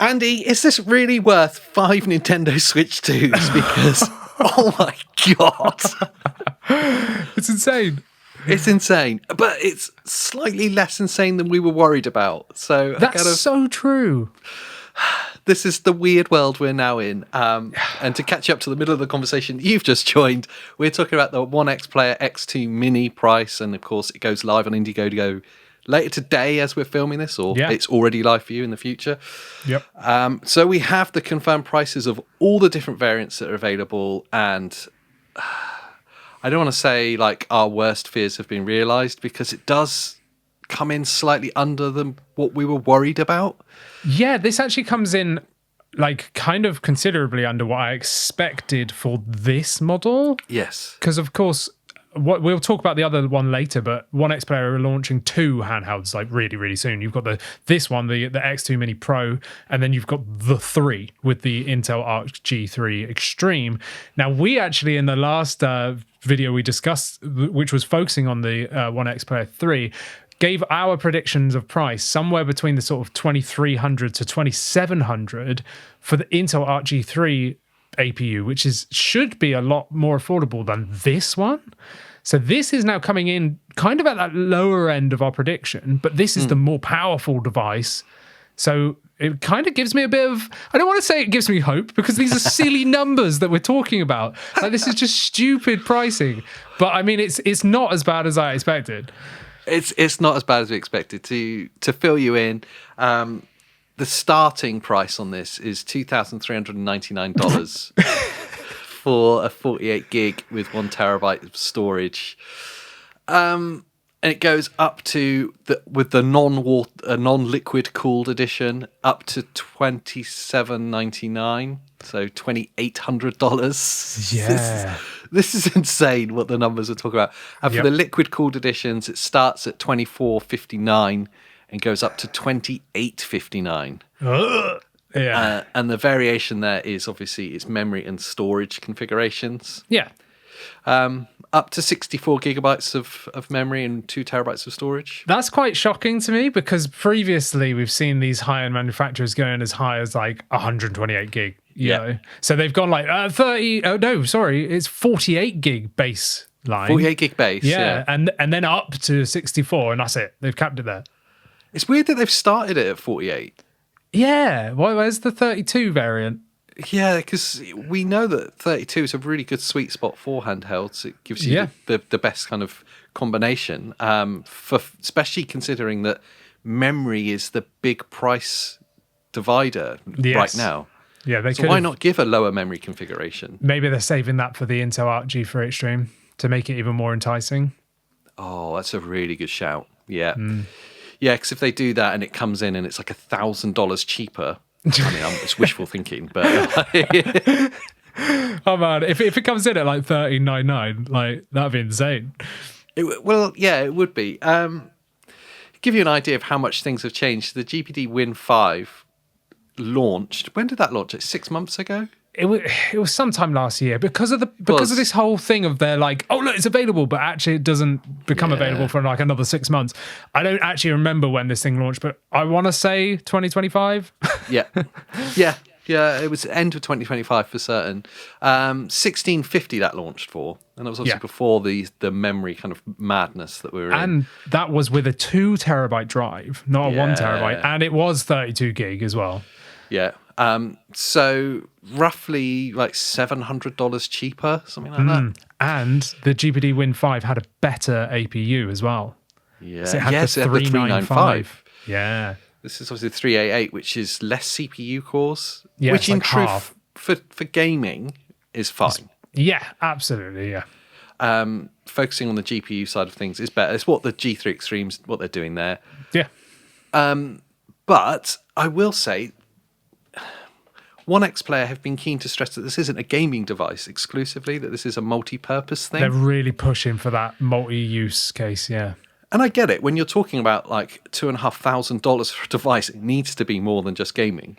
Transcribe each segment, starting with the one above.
Andy, is this really worth 5 Nintendo Switch 2s? Because, oh my God. It's insane. It's insane. But it's slightly less insane than we were worried about. So That's so true. This is the weird world we're now in. And to catch up to the middle of the conversation you've just joined, we're talking about the ONEXPLAYER X2 Mini price. And of course, it goes live on Indiegogo later today as we're filming this, or it's already live for you in the future. Yep. So we have the confirmed prices of all the different variants that are available. And I don't want to say like our worst fears have been realized, because it does come in slightly under what we were worried about. Yeah, this actually comes in like kind of considerably under what I expected for this model. Yes. Because of course, we'll talk about the other one later, but ONEXPLAYER are launching 2 handhelds like really, really soon. You've got this one, the X2 Mini Pro, and then you've got the 3 with the Intel Arc G3 Extreme. Now, we actually, in the last video we discussed, which was focusing on the ONEXPLAYER 3, gave our predictions of price somewhere between the sort of 2,300 to 2,700 for the Intel Arc G3 APU, which should be a lot more affordable than this one. So this is now coming in kind of at that lower end of our prediction, but this is the more powerful device. So it kind of gives me a bit of, I don't want to say it gives me hope, because these are silly numbers that we're talking about. Like, this is just stupid pricing. But I mean, it's not as bad as I expected. It's not as bad as we expected. To fill you in, the starting price on this is $2,399 for a 48 gig with 1 terabyte of storage. And it goes up to with the non-liquid cooled edition up to $2,799, so $2,800. Yeah. This is insane what the numbers are talking about. And for the liquid cooled editions, it starts at $2,459 and goes up to $2,859. Yeah. And the variation there is obviously its memory and storage configurations. Yeah. Up to 64 gigabytes of memory and 2 terabytes of storage. That's quite shocking to me, because previously we've seen these high-end manufacturers going as high as like 128 gig. You know? So they've gone like 30. Oh no, sorry, it's 48 gig base line. 48 gig base. Yeah. And then up to 64, and that's it. They've capped it there. It's weird that they've started it at 48. Yeah. Where's the 32 variant? Yeah, because we know that 32 is a really good sweet spot for handhelds. It gives you the best kind of combination, especially considering that memory is the big price divider right now. Yeah, so why not give a lower memory configuration? Maybe they're saving that for the Intel Arc G3 Extreme to make it even more enticing. Oh, that's a really good shout. Yeah. Yeah, because if they do that and it comes in and it's like $1,000 cheaper, I mean, it's wishful thinking, but oh man, if it comes in at like $1,399, like that'd be insane. It would be. Give you an idea of how much things have changed. The GPD Win 5 launched. When did that launch? 6 months ago. It was sometime last year because of this whole thing of they're like, oh look, it's available, but actually it doesn't become available for like another 6 months. I don't actually remember when this thing launched, but I want to say 2025. Yeah. It was end of 2025 for certain. 1650 that launched for, and that was obviously before the memory kind of madness that we were in. And that was with a 2 terabyte drive, not a 1 terabyte, and it was 32 gig as well. Yeah. So roughly like $700 cheaper, something like that. And the GPD Win 5 had a better APU as well. Yeah. So it had the 395. Yeah. This is obviously the 388, which is less CPU cores, yeah, which in like truth half. for gaming is fine. Yeah, absolutely, yeah. Focusing on the GPU side of things is better. It's what the G3 Extremes, what they're doing there. Yeah. But I will say, ONEXPLAYER have been keen to stress that this isn't a gaming device exclusively, that this is a multi-purpose thing. They're really pushing for that multi-use case, yeah. And I get it. When you're talking about like $2,500 for a device, it needs to be more than just gaming.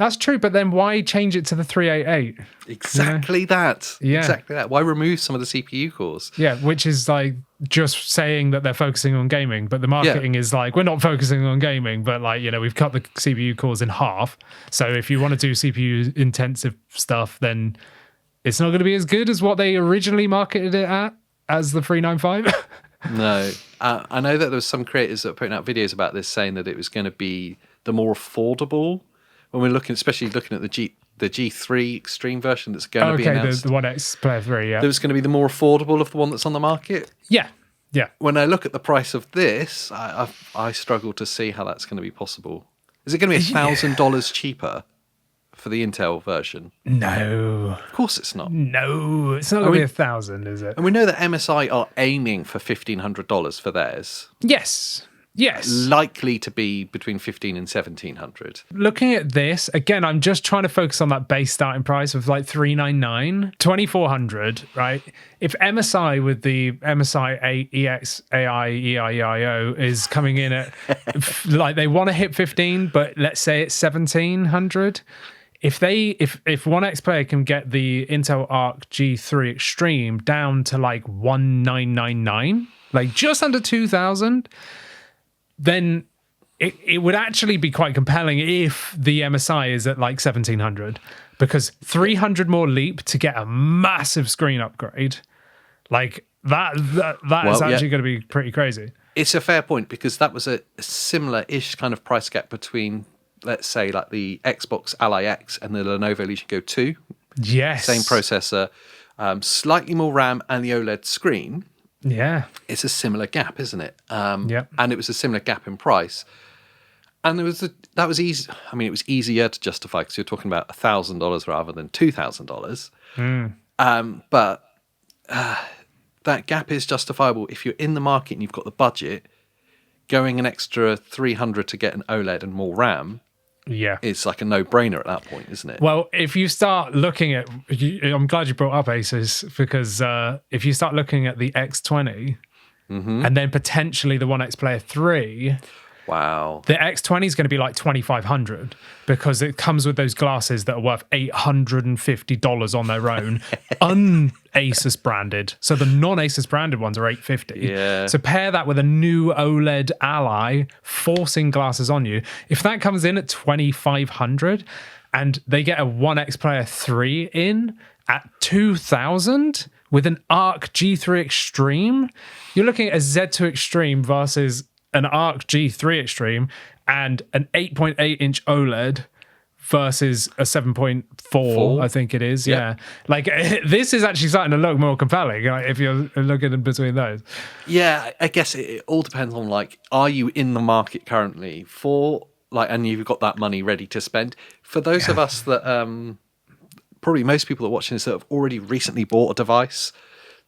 That's true, but then why change it to the 388? Exactly that. Yeah. Exactly that. Why remove some of the CPU cores? Yeah, which is like just saying that they're focusing on gaming, but the marketing is like, we're not focusing on gaming, but like, we've cut the CPU cores in half. So if you want to do CPU intensive stuff, then it's not going to be as good as what they originally marketed it at as the 395. No. I know that there was some creators that were putting out videos about this saying that it was going to be the more affordable when we're looking, especially looking at the G3 Extreme version that's going to be announced. The ONEXPLAYER 3, yeah. There was going to be the more affordable of the one that's on the market. Yeah. When I look at the price of this, I struggle to see how that's going to be possible. Is it going to be $1,000 cheaper for the Intel version? No. Of course it's not. No, it's not going to be 1,000, is it? And we know that MSI are aiming for $1,500 for theirs. Yes. Likely to be between $1,500 and $1,700. Looking at this, again, I'm just trying to focus on that base starting price of like $399, $2,400, right? If MSI with the MSI 8 EXAI EIEIO is coming in at, like they want to hit 15, but let's say it's 1,700. If ONEXPLAYER can get the Intel Arc G3 Extreme down to like 1,999, like just under 2,000, then it would actually be quite compelling if the MSI is at like 1,700, because 300 more leap to get a massive screen upgrade, like that is actually going to be pretty crazy. It's a fair point, because that was a similar-ish kind of price gap between, let's say, like the Xbox Ally X and the Lenovo Legion Go 2. Yes. Same processor, slightly more RAM and the OLED screen. Yeah. It's a similar gap, isn't it? Yep. And it was a similar gap in price. And that was easy. I mean, it was easier to justify because you're talking about $1,000 rather than $2,000. But that gap is justifiable if you're in the market and you've got the budget. Going an extra $300 to get an OLED and more RAM, it's like a no-brainer at that point, isn't it? Well, if you start looking at, I'm glad you brought up Asus, because if you start looking at the X20 and then potentially the ONEXPLAYER 3. Wow. The X20 is going to be like $2,500 because it comes with those glasses that are worth $850 on their own, un-Asus branded. So the non-Asus branded ones are $850. Yeah. So pair that with a new OLED Ally forcing glasses on you. If that comes in at $2,500 and they get a ONEXPLAYER 3 in at $2,000 with an Arc G3 Extreme, you're looking at a Z2 Extreme versus an Arc G3 Extreme and an 8.8-inch OLED versus a 7.4, I think it is. Yep. Yeah. Like, this is actually starting to look more compelling if you're looking in between those. Yeah, I guess it all depends on, like, are you in the market currently for, like, and you've got that money ready to spend? For those of us that, probably most people that are watching this that have already recently bought a device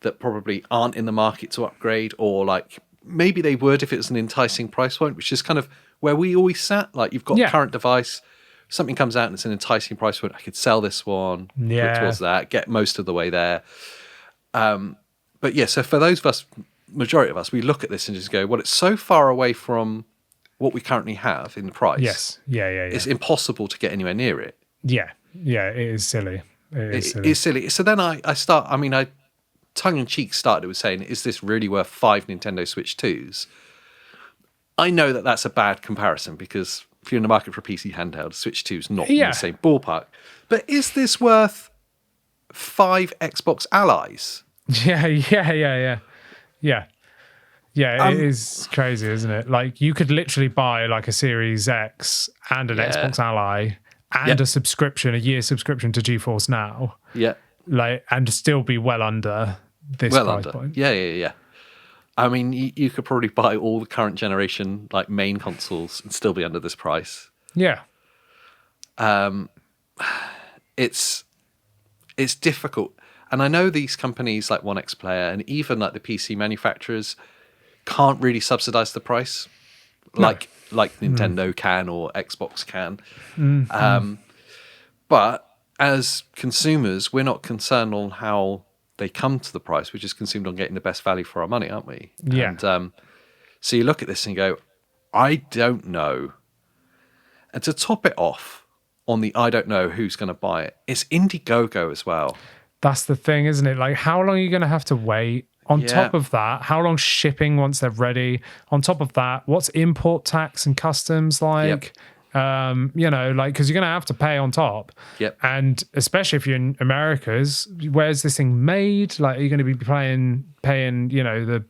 that probably aren't in the market to upgrade, or, like, maybe they would if it was an enticing price point, which is kind of where we always sat. Like, you've got a current device, something comes out and it's an enticing price point. I could sell this one, put towards that, get most of the way there. But yeah, so for those of us, majority of us, we look at this and just go, well, it's so far away from what we currently have in the price. Yes. Yeah. It's impossible to get anywhere near it. Yeah. It is silly. It's silly. So then I tongue-in-cheek started with saying, is this really worth 5 Nintendo Switch 2s? I know that that's a bad comparison because if you're in the market for a PC handheld, Switch 2's not in the same ballpark. But is this worth 5 Xbox Allies? Yeah. It is crazy, isn't it? Like, you could literally buy like a Series X and an Xbox Ally and a subscription, a year subscription to GeForce Now. Yeah. Like, and still be well under this price point. Yeah. I mean, you could probably buy all the current generation like main consoles and still be under this price. Yeah. It's difficult, and I know these companies like ONEXPLAYER and even like the PC manufacturers can't really subsidize the price like Nintendo can or Xbox can. But as consumers, we're not concerned on how they come to the price. We're just consumed on getting the best value for our money, aren't we? Yeah. And so you look at this and go, I don't know. And to top it off, on the I don't know who's going to buy it. It's Indiegogo as well. That's the thing, isn't it? Like, how long are you going to have to wait? On top of that, how long shipping once they're ready? On top of that, what's import tax and customs like? You know, like, because you're going to have to pay on top. Yep. And especially if you're in Americas, where's this thing made? Like, are you going to be paying, you know, the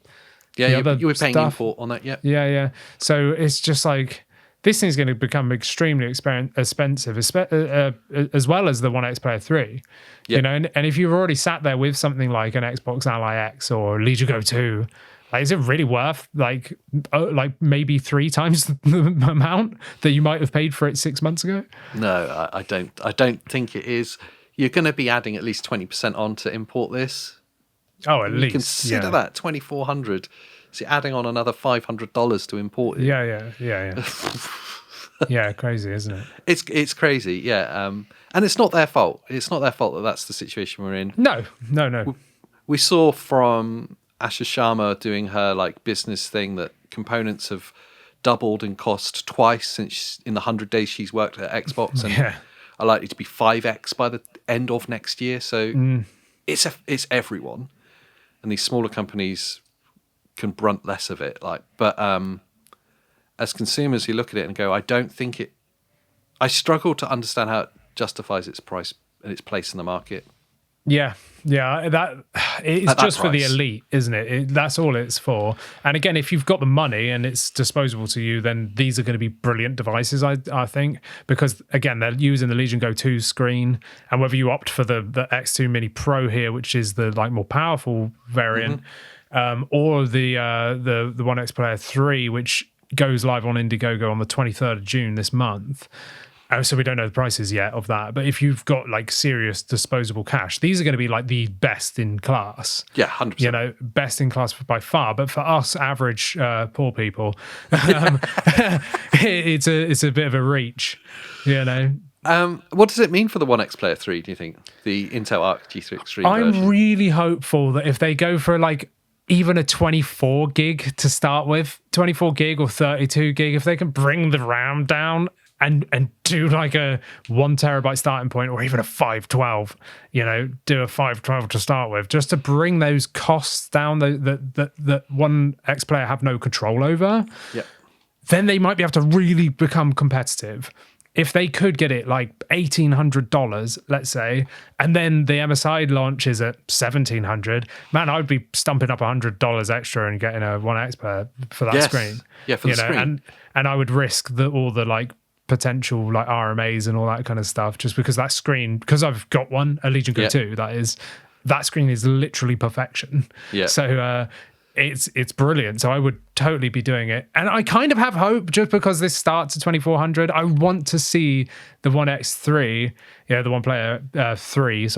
you were paying stuff? import on that. Yeah. So it's just like, this thing's going to become extremely expensive, as well as the One X Player 3. You know, and if you've already sat there with something like an Xbox Ally X or Legion Go 2, like, is it really worth like maybe 3 times the amount that you might have paid for it 6 months ago? No, I don't think it is. You're going to be adding at least 20% on to import this. Oh, at least Consider that $2,400. So you're adding on another $500 to import it. Yeah. Yeah, crazy, isn't it? It's crazy, yeah. And it's not their fault. It's not their fault that that's the situation we're in. No. We saw from Asha Sharma doing her like business thing that components have doubled in cost twice since in the 100 days she's worked at Xbox, and are likely to be 5x by the end of next year. So it's everyone, and these smaller companies can brunt less of it. But as consumers, you look at it and go, I struggle to understand how it justifies its price and its place in the market. Yeah, that it's just for the elite, isn't it? That's all it's for. And again, if you've got the money and it's disposable to you, then these are going to be brilliant devices, I think, because again, they're using the Legion Go 2 screen, and whether you opt for the X2 Mini Pro here, which is the like more powerful variant, or the One X Player 3, which goes live on Indiegogo on the 23rd of June this month. So we don't know the prices yet of that. But if you've got like serious disposable cash, these are going to be like the best in class. Yeah, 100%. You know, best in class by far. But for us average poor people, it's a bit of a reach, you know. What does it mean for the One X Player 3, do you think? The Intel Arc G3 Extreme version? I'm really hopeful that if they go for like even a 24 gig to start with, 24 gig or 32 gig, if they can bring the RAM down and do like a 1 terabyte starting point, or even a 512, you know, do a 512 to start with, just to bring those costs down that One X Player have no control over, then they might be able to really become competitive. If they could get it like $1,800, let's say, and then the MSI launches at $1,700, man, I would be stumping up $100 extra and getting a One X Player for that screen. Yeah, for the screen. And I would risk all the like potential like RMAs and all that kind of stuff, just because that screen, because I've got one, a Legion Go 2, that screen is literally perfection. Yeah. So it's brilliant. So I would totally be doing it. And I kind of have hope, just because this starts at 2,400. I want to see the One X3, the One Player 3,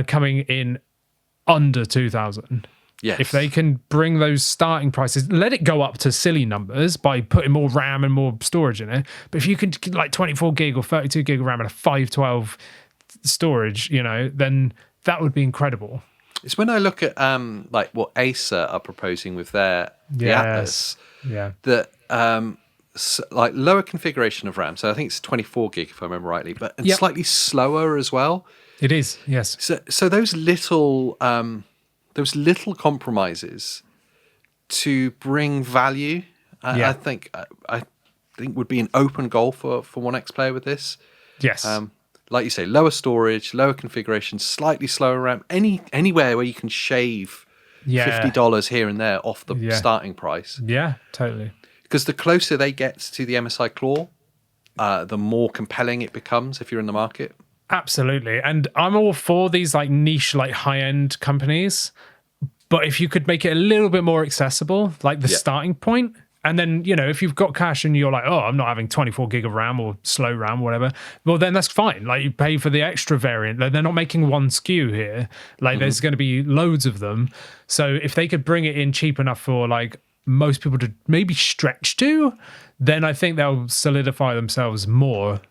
coming in under 2,000. Yes. If they can bring those starting prices, let it go up to silly numbers by putting more RAM and more storage in it. But if you can like 24 gig or 32 gig of RAM and a 512 storage, then that would be incredible. It's when I look at like what Acer are proposing with the Atlas, that like lower configuration of RAM. So I think it's 24 gig if I remember rightly, but slightly slower as well. It is, yes. So those little compromises to bring value, I think would be an open goal for One X Player with this. Yes. Like you say, lower storage, lower configuration, slightly slower RAM, anywhere where you can shave $50 here and there off the starting price. Yeah, totally. Because the closer they get to the MSI claw, the more compelling it becomes if you're in the market. Absolutely. And I'm all for these like niche, like high-end companies. But if you could make it a little bit more accessible, like the starting point, and then, if you've got cash and you're like, oh, I'm not having 24 gig of RAM or slow RAM, whatever, well, then that's fine. Like, you pay for the extra variant. They're not making one SKU here. Like, there's going to be loads of them. So if they could bring it in cheap enough for, like, most people to maybe stretch to, then I think they'll solidify themselves more,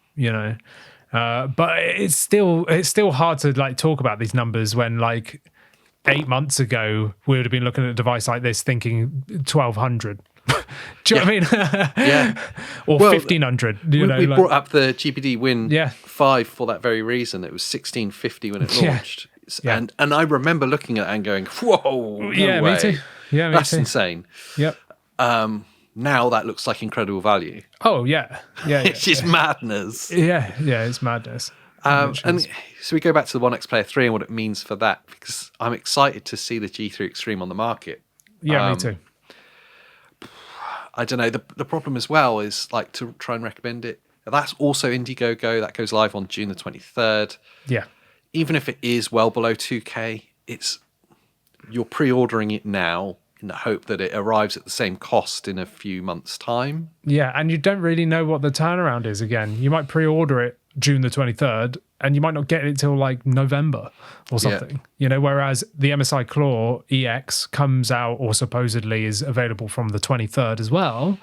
But it's still hard to, like, talk about these numbers when, like, 8 months ago, we would have been looking at a device like this thinking 1,200. Do you know what I mean? Yeah. Or Well, 1500. You know, we like, brought up the GPD Win Yeah. 5 for that very reason. It was 1650 when it Yeah. launched. Yeah. And I remember looking at it and going, whoa, no yeah, way. me too. Yeah, me That's too. insane. Yep. Now that looks like incredible value. Oh yeah, yeah. It's just madness. Yeah, it's madness. And so we go back to the One X Player 3 and what it means for that, because I'm excited to see the G3 Extreme on the market. Yeah, me too. I don't know. The problem as well is like to try and recommend it. That's also Indiegogo. That goes live on June the 23rd. Yeah. Even if it is well below 2K, you're pre-ordering it now in the hope that it arrives at the same cost in a few months' time. Yeah, and you don't really know what the turnaround is again. You might pre-order it June the 23rd and you might not get it till like November or something. You know, whereas the MSI Claw EX comes out or supposedly is available from the 23rd as well.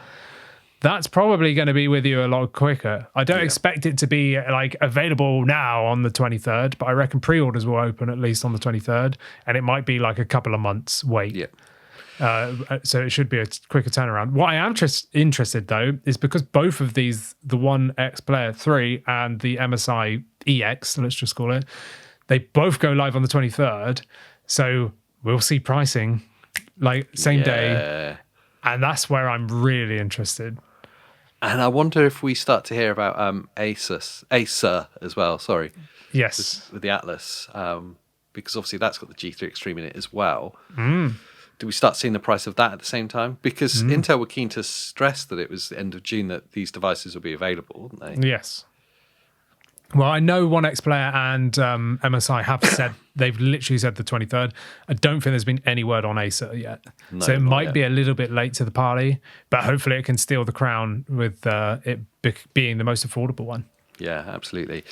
That's probably going to be with you a lot quicker. I don't expect it to be like available now on the 23rd, but I reckon pre-orders will open at least on the 23rd, and it might be like a couple of months wait. Yeah. So it should be a quicker turnaround. What I am interested though is because both of these, the One X Player 3 and the MSI EX, let's just call it, they both go live on the 23rd. So we'll see pricing like same day. And that's where I'm really interested. And I wonder if we start to hear about Acer as well. Sorry. Yes. With the Atlas. Because obviously that's got the G3 Extreme in it as well. Do we start seeing the price of that at the same time? Because Intel were keen to stress that it was the end of June that these devices will be available, wouldn't they? Yes. Well, I know One X Player and MSI have said, they've literally said the 23rd. I don't think there's been any word on Acer yet. No, so it might yet. be a little bit late to the party, but hopefully it can steal the crown with it being the most affordable one. Yeah, absolutely.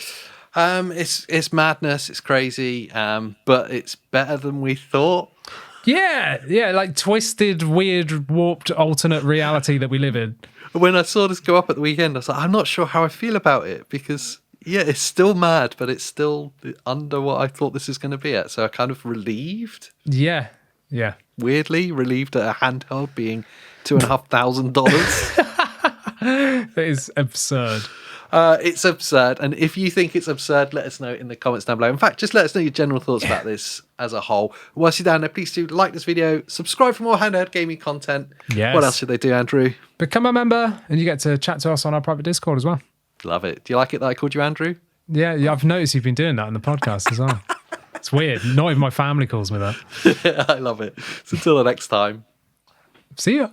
It's madness, it's crazy, but it's better than we thought. Yeah, like twisted, weird, warped, alternate reality that we live in. When I saw this go up at the weekend, I was like, I'm not sure how I feel about it, because it's still mad, but it's still under what I thought this is going to be at. So I'm kind of relieved. Yeah. Weirdly relieved at a handheld being $2,500. That is absurd. It's absurd, and if you think it's absurd, let us know in the comments down below. In fact, just let us know your general thoughts about this as a whole. Whilst you're down there, please do like this video, subscribe for more handheld gaming content. Yes. What else should they do, Andrew? Become a member, and you get to chat to us on our private Discord as well. Love it. Do you like it that I called you Andrew? Yeah, I've noticed you've been doing that in the podcast as well. It's weird. Not even my family calls me that. I love it. So until the next time. See ya.